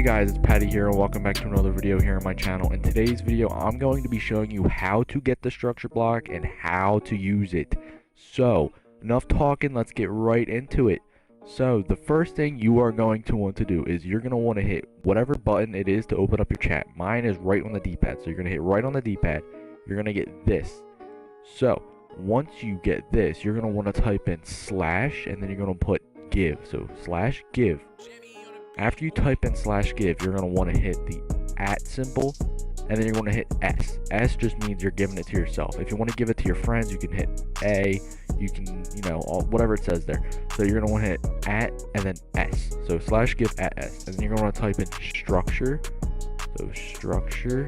Hey guys, it's Paddy here and welcome back to another video here on my channel. In today's video, I'm going to be showing you how to get the structure block and how to use it. So, enough talking, let's get right into it. So, the first thing you are going to want to do is you're going to want to hit whatever button it is to open up your chat. Mine is right on the D-pad, so you're going to hit right on the D-pad. You're going to get this. So, once you get this, you're going to want to type in slash and then you're going to put give. So, slash give. After you type in slash give, you're going to want to hit the @ symbol, and then you're going to hit S. S just means you're giving it to yourself. If you want to give it to your friends, you can hit A, you can, whatever it says there. So you're going to want to hit @ and then S. So slash give @ S. And then you're going to want to type in structure. So structure,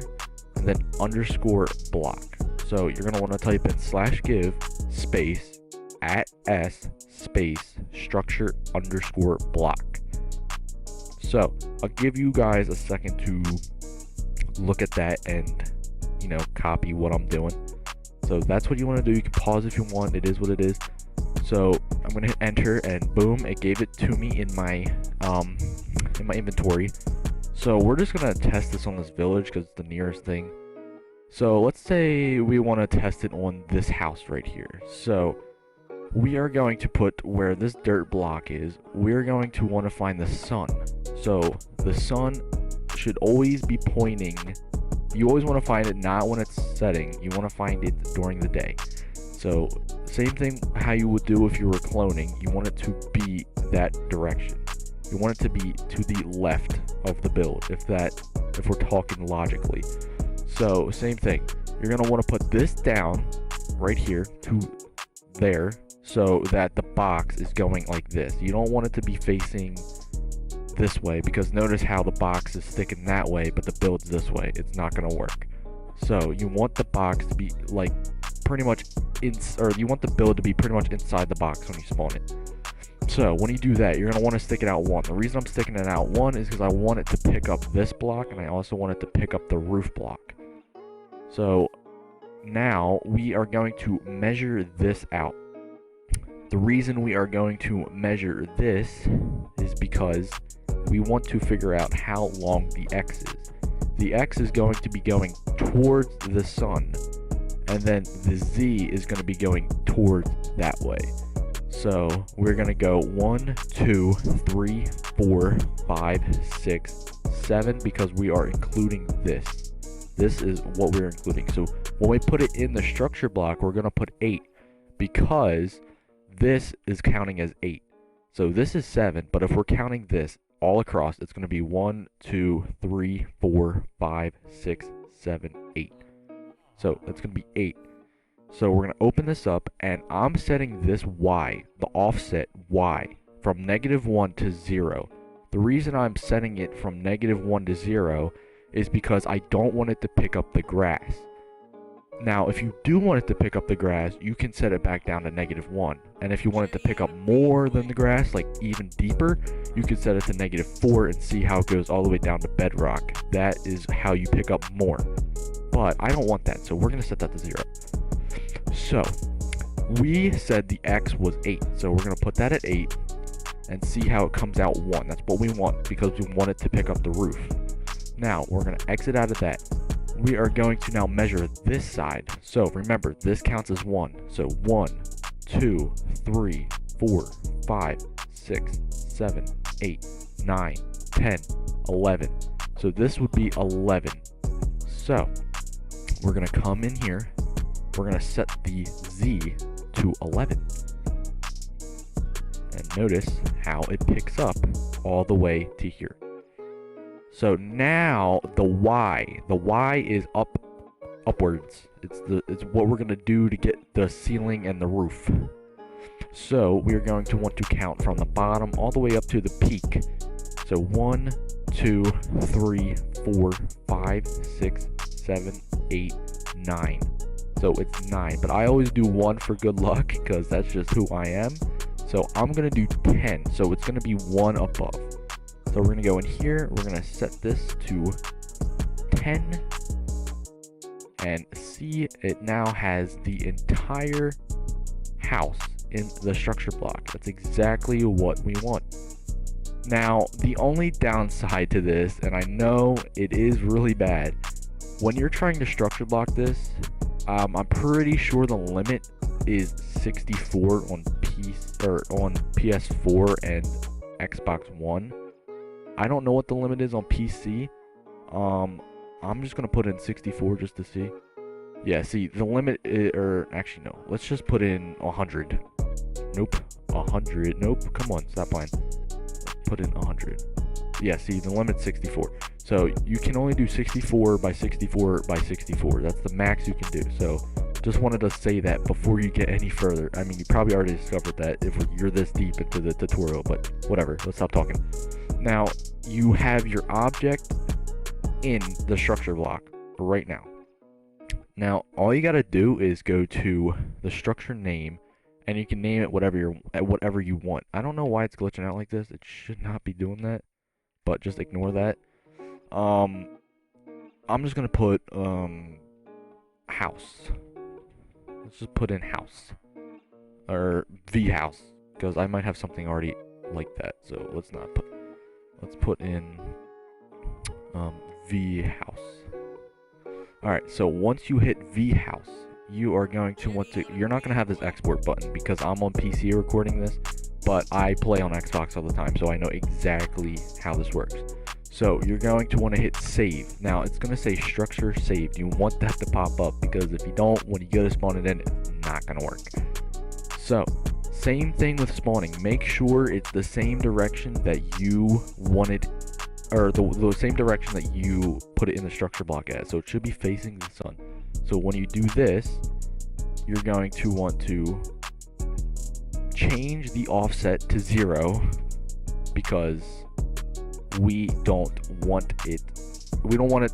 and then underscore block. So you're going to want to type in slash give space @ S space structure underscore block. So I'll give you guys a second to look at that and copy what I'm doing. So that's what you want to do. You can pause if you want. It is what it is. So I'm gonna hit enter and boom, it gave it to me in my inventory. So we're just gonna test this on this village because it's the nearest thing. So let's say we want to test it on this house right here. So we are going to put where this dirt block is, we're going to want to find the sun. So the sun should always be pointing. You always want to find it not when it's setting. You want to find it during the day. So same thing how you would do if you were cloning. You want it to be that direction. You want it to be to the left of the build if we're talking logically. So same thing. You're going to want to put this down right here to there, so that the box is going like this. You don't want it to be facing this way, because notice how the box is sticking that way but the build's this way. It's not going to work. So you want the box to be like pretty much you want the build to be pretty much inside the box when you spawn it. So when you do that, you're going to want to stick it out one. The reason I'm sticking it out one is because I want it to pick up this block, and I also want it to pick up the roof block. So now we are going to measure this out. The reason we are going to measure this is because we want to figure out how long the X is. The X is going to be going towards the sun, and then the Z is going to be going towards that way. So we're going to go 1, 2, 3, 4, 5, 6, 7 because we are including this. This is what we're including. So when we put it in the structure block, we're going to put 8 because this is counting as 8. So this is 7, but if we're counting this all across, it's going to be 1, 2, 3, 4, 5, 6, 7, 8. So that's going to be 8. So we're going to open this up, and I'm setting this Y, the offset Y, from -1 to 0. The reason I'm setting it from -1 to 0 is because I don't want it to pick up the grass. Now, if you do want it to pick up the grass, you can set it back down to -1. And if you want it to pick up more than the grass, like even deeper, you can set it to -4 and see how it goes all the way down to bedrock. That is how you pick up more. But I don't want that, so we're going to set that to 0. So, we said the X was 8, so we're going to put that at 8 and see how it comes out 1. That's what we want because we want it to pick up the roof. Now, we're going to exit out of that. We are going to now measure this side. So remember, this counts as 1. So 1, 2, 3, 4, 5, 6, 7, 8, 9, 10, 11. So this would be 11. So we're going to come in here. We're going to set the Z to 11. And notice how it picks up all the way to here. So now the Y is upwards. It's what we're gonna do to get the ceiling and the roof. So we're going to want to count from the bottom all the way up to the peak. So 1, 2, 3, 4, 5, 6, 7, 8, 9. So it's 9, but I always do 1 for good luck because that's just who I am. So I'm gonna do 10. So it's gonna be 1 above. So we're going to go in here, we're going to set this to 10, and see it now has the entire house in the structure block. That's exactly what we want. Now, the only downside to this, and I know it is really bad, when you're trying to structure block this, I'm pretty sure the limit is 64 on on PS4 and Xbox One. I don't know what the limit is on PC. I'm just gonna put in 64 just to see. Yeah, see, the limit is, or actually no, let's just put in 100. Nope, 100. Nope, come on, stop playing. Put in 100. Yeah, see, the limit's 64. So you can only do 64 by 64 by 64. That's the max you can do. So just wanted to say that before you get any further. I mean, you probably already discovered that if you're this deep into the tutorial, but whatever, let's stop talking. Now, you have your object in the structure block right now. Now, all you gotta do is go to the structure name, and you can name it whatever you want. I don't know why it's glitching out like this. It should not be doing that, but just ignore that. I'm just gonna put house. Let's just put in house or V house, because I might have something already like that. So let's not put. Let's put in V house. Alright, so once you hit V house, you are going to want to, you're not going to have this export button because I'm on PC recording this, but I play on Xbox all the time, so I know exactly how this works. So you're going to want to hit save. Now it's going to say structure saved. You want that to pop up, because if you don't, when you go to spawn it in, it's not going to work. So same thing with spawning. Make sure it's the same direction that you wanted, or the same direction that you put it in the structure block as. So it should be facing the sun. So when you do this, you're going to want to change the offset to 0, because we don't want it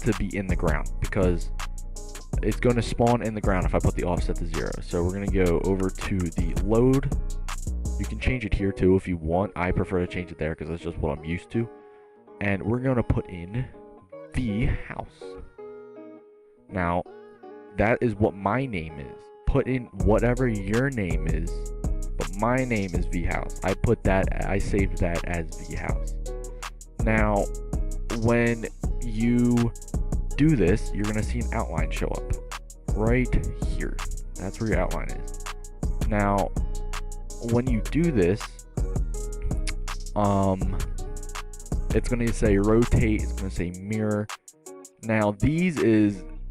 to be in the ground, because it's going to spawn in the ground if I put the offset to 0. So we're going to go over to the load. You can change it here too if you want. I prefer to change it there because that's just what I'm used to. And we're going to put in the house. Now, that is what my name is. Put in whatever your name is, but my name is vhouse. I saved that as vhouse. Now, when you do this, you're going to see an outline show up right here. That's where your outline is. Now, when you do this, it's going to say rotate, it's going to say mirror. Now these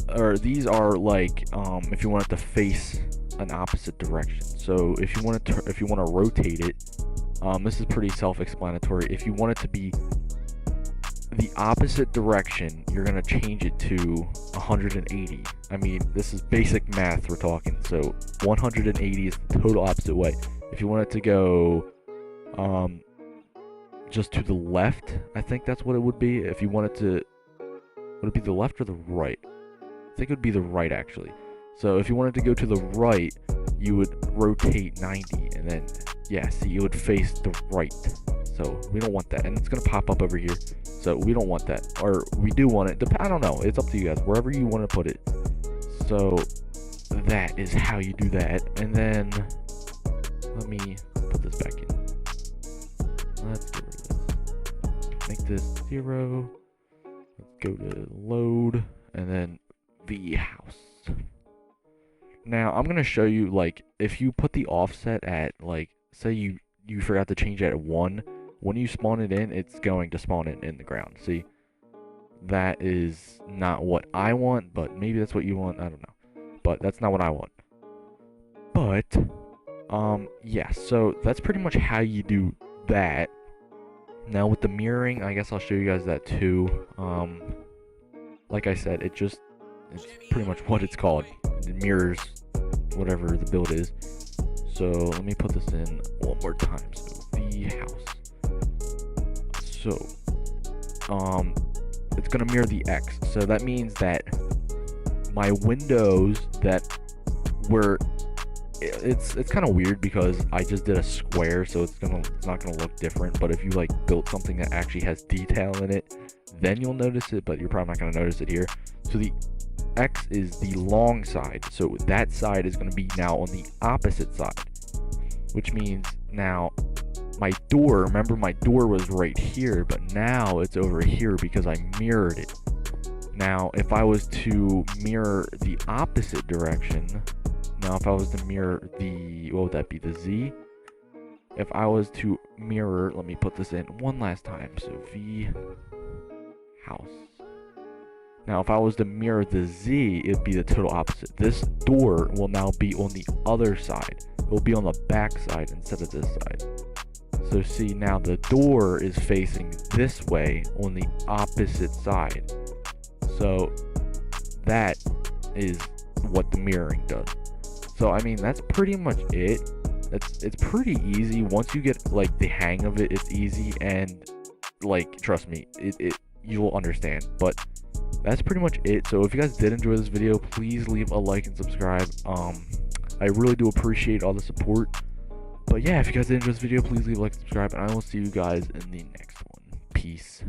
are like if you want it to face an opposite direction. So if you want to rotate it, this is pretty self-explanatory. If you want it to be the opposite direction, you're going to change it to 180. I mean, this is basic math we're talking. So 180 is the total opposite way. If you want it to go just to the left, I think that's what it would be. If you wanted to, would it be the left or the right? I think it would be the right, actually. So if you wanted to go to the right, you would rotate 90, and then, yeah, see, it would face the right. So we don't want that, and it's going to pop up over here. So we don't want that, or we do want it. I don't know. It's up to you guys, wherever you want to put it. So that is how you do that. And then let me put this back in. Let's get rid of this. Make this 0. Let's go to load, and then the house. Now I'm gonna show you, like, if you put the offset at, like, say you forgot to change it at 1, when you spawn it in, it's going to spawn it in the ground. See, that is not what I want, but maybe that's what you want. I don't know, but that's not what I want. But yeah, so that's pretty much how you do that. Now with the mirroring, I guess I'll show you guys that too. Like I said, it's pretty much what it's called. It mirrors whatever the build is. So let me put this in one more time. So the house. So it's gonna mirror the X. So that means that my windows that were, it's kind of weird because I just did a square, so it's not gonna look different. But if you like built something that actually has detail in it, then you'll notice it, but you're probably not gonna notice it here. So the X is the long side, so that side is going to be now on the opposite side, which means now my door, remember my door was right here, but now it's over here because I mirrored it. Now, if I was to mirror the opposite direction, now if I was to mirror the, what would that be, the Z? If I was to mirror, let me put this in one last time, so V, house. Now, if I was to mirror the Z, it'd be the total opposite. This door will now be on the other side. It will be on the back side instead of this side. So see, now the door is facing this way on the opposite side. So that is what the mirroring does. So I mean, that's pretty much it. It's pretty easy. Once you get like the hang of it, it's easy, and like trust me, you will understand. But that's pretty much it. So if you guys did enjoy this video, please leave a like and subscribe. I really do appreciate all the support. But yeah, if you guys did enjoy this video, please leave a like and subscribe, and I will see you guys in the next one. Peace.